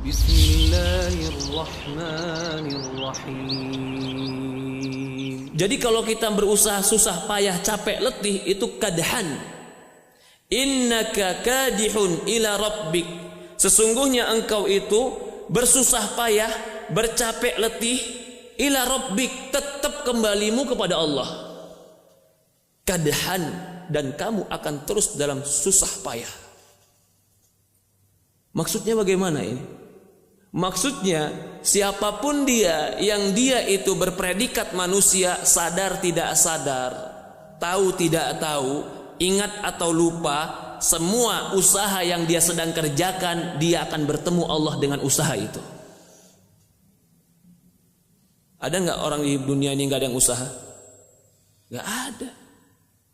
Bismillahirrahmanirrahim. Jadi kalau kita berusaha susah payah capek letih itu kadhan. Innaka kadihun ila rabbik. Sesungguhnya engkau itu bersusah payah, bercapek letih ila rabbik, tetap kembalimu kepada Allah. Kadhan, dan kamu akan terus dalam susah payah. Maksudnya bagaimana ini? Maksudnya siapapun dia yang dia itu berpredikat manusia, sadar tidak sadar, tahu tidak tahu, ingat atau lupa, semua usaha yang dia sedang kerjakan, dia akan bertemu Allah dengan usaha itu. Ada nggak orang di dunia ini nggak ada yang usaha? Nggak ada.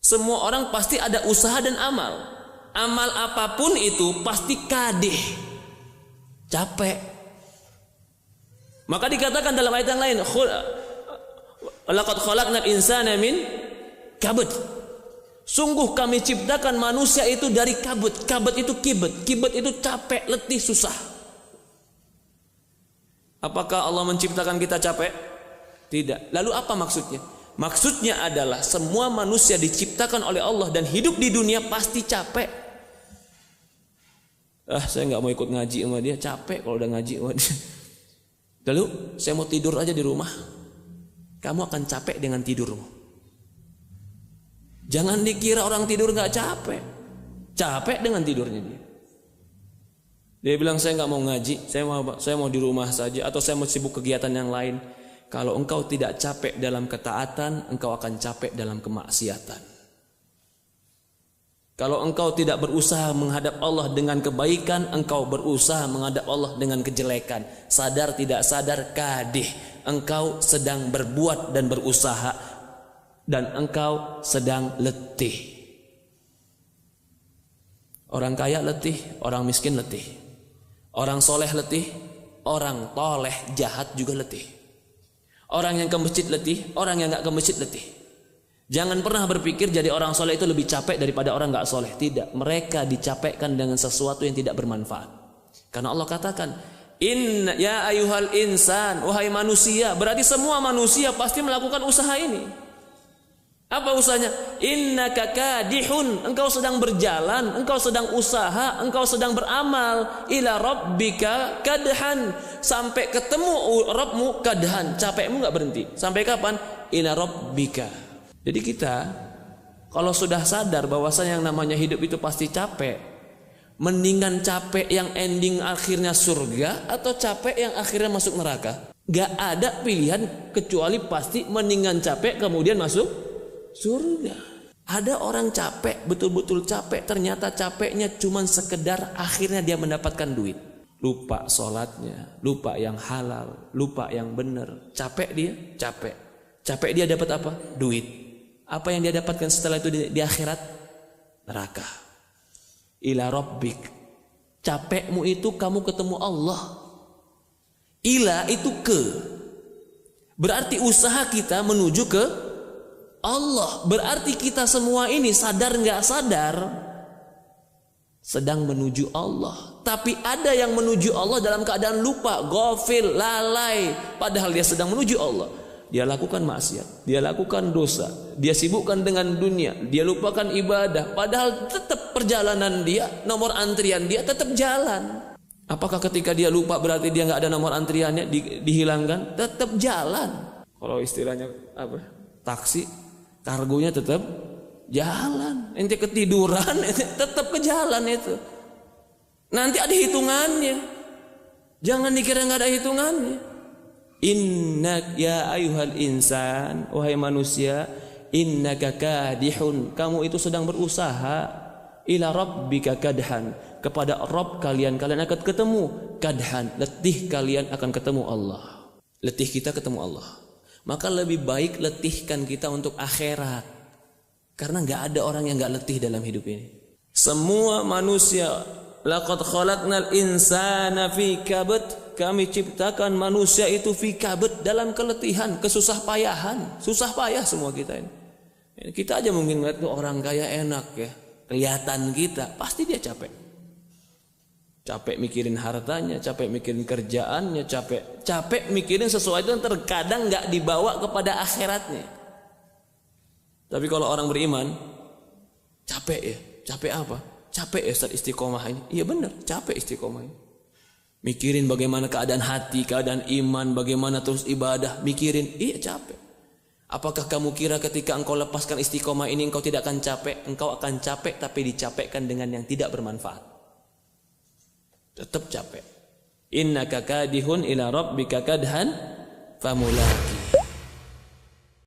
Semua orang pasti ada usaha dan amal. Amal apapun itu pasti kadih, capek. Maka dikatakan dalam ayat yang lain, laqad khalaqnal insana min kabad. Sungguh kami ciptakan manusia itu dari kabut. Kabut itu kibet. Kibet itu capek, letih, susah. Apakah Allah menciptakan kita capek? Tidak. Lalu apa maksudnya? Maksudnya adalah semua manusia diciptakan oleh Allah dan hidup di dunia pasti capek. Saya nggak mau ikut ngaji sama dia, capek kalau udah ngaji sama dia. Lalu saya mau tidur aja di rumah. Kamu akan capek dengan tidurmu. Jangan dikira orang tidur nggak capek. Capek dengan tidurnya dia. Dia bilang saya nggak mau ngaji, saya mau di rumah saja, atau saya mau sibuk kegiatan yang lain. Kalau engkau tidak capek dalam ketaatan, engkau akan capek dalam kemaksiatan. Kalau engkau tidak berusaha menghadap Allah dengan kebaikan, engkau berusaha menghadap Allah dengan kejelekan. Sadar tidak sadar kadih, engkau sedang berbuat dan berusaha, dan engkau sedang letih. Orang kaya letih, orang miskin letih. Orang soleh letih, orang toleh jahat juga letih. Orang yang ke masjid letih, orang yang gak ke masjid letih. Jangan pernah berpikir jadi orang soleh itu lebih capek daripada orang gak soleh. Tidak, mereka dicapekkan dengan sesuatu yang tidak bermanfaat. Karena Allah katakan, Inna ya ayuhal insan, wahai manusia. Berarti semua manusia pasti melakukan usaha ini. Apa usahanya? Innaka kadihun, engkau sedang berjalan, engkau sedang usaha, engkau sedang beramal. Ila rabbika kadhan, sampai ketemu Rabbmu kadhan. Capekmu gak berhenti. Sampai kapan? Ila rabbika. Jadi kita kalau sudah sadar bahwasanya yang namanya hidup itu pasti capek, mendingan capek yang ending akhirnya surga atau capek yang akhirnya masuk neraka. Gak ada pilihan kecuali pasti mendingan capek kemudian masuk surga. Ada orang capek, betul-betul capek, ternyata capeknya cuma sekedar akhirnya dia mendapatkan duit. Lupa sholatnya, lupa yang halal, lupa yang benar. Capek dia, capek. Capek dia dapat apa? Duit. Apa yang dia dapatkan setelah itu di akhirat? Neraka. Ila rabbik. Capekmu itu kamu ketemu Allah. Ila itu ke. Berarti usaha kita menuju ke Allah. Berarti kita semua ini sadar nggak sadar sedang menuju Allah. Tapi ada yang menuju Allah dalam keadaan lupa, ghafil, lalai, padahal dia sedang menuju Allah. Dia lakukan maksiat, dia lakukan dosa, dia sibukkan dengan dunia, dia lupakan ibadah, padahal tetap perjalanan dia, nomor antrian dia tetap jalan. Apakah ketika dia lupa berarti dia nggak ada nomor antriannya dihilangkan? Tetap jalan. Kalau istilahnya apa? Taksi, kargonya tetap jalan. Ente ketiduran, tetap ke jalan itu. Nanti ada hitungannya. Jangan dikira nggak ada hitungannya. Innak ya ayuhal insan, wahai manusia, innaka kadihun, kamu itu sedang berusaha, ila rabbika kadhan, kepada Rabb kalian akan ketemu, kadhan, letih kalian akan ketemu Allah. Letih kita ketemu Allah. Maka lebih baik letihkan kita untuk akhirat. Karena enggak ada orang yang enggak letih dalam hidup ini. Semua manusia, laqad khalaqnal insana fi kabad, kami ciptakan manusia itu fi kabad, dalam keletihan, kesusah payahan. Susah payah semua kita ini. Kita aja mungkin ngeliat orang kaya enak ya, kelihatan kita, pasti dia capek. Capek mikirin hartanya, capek mikirin kerjaannya, capek mikirin sesuatu yang terkadang nggak dibawa kepada akhiratnya. Tapi kalau orang beriman, capek ya, capek apa? Capek ya Ustaz istiqomah ini. Iya benar, capek istiqomah ini. Mikirin bagaimana keadaan hati, keadaan iman, bagaimana terus ibadah, mikirin, iya capek. Apakah kamu kira ketika engkau lepaskan istiqomah ini engkau tidak akan capek? Engkau akan capek tapi dicapekkan dengan yang tidak bermanfaat. Tetap capek. Innaka kadihun ila rabbika kadhan famulaqi.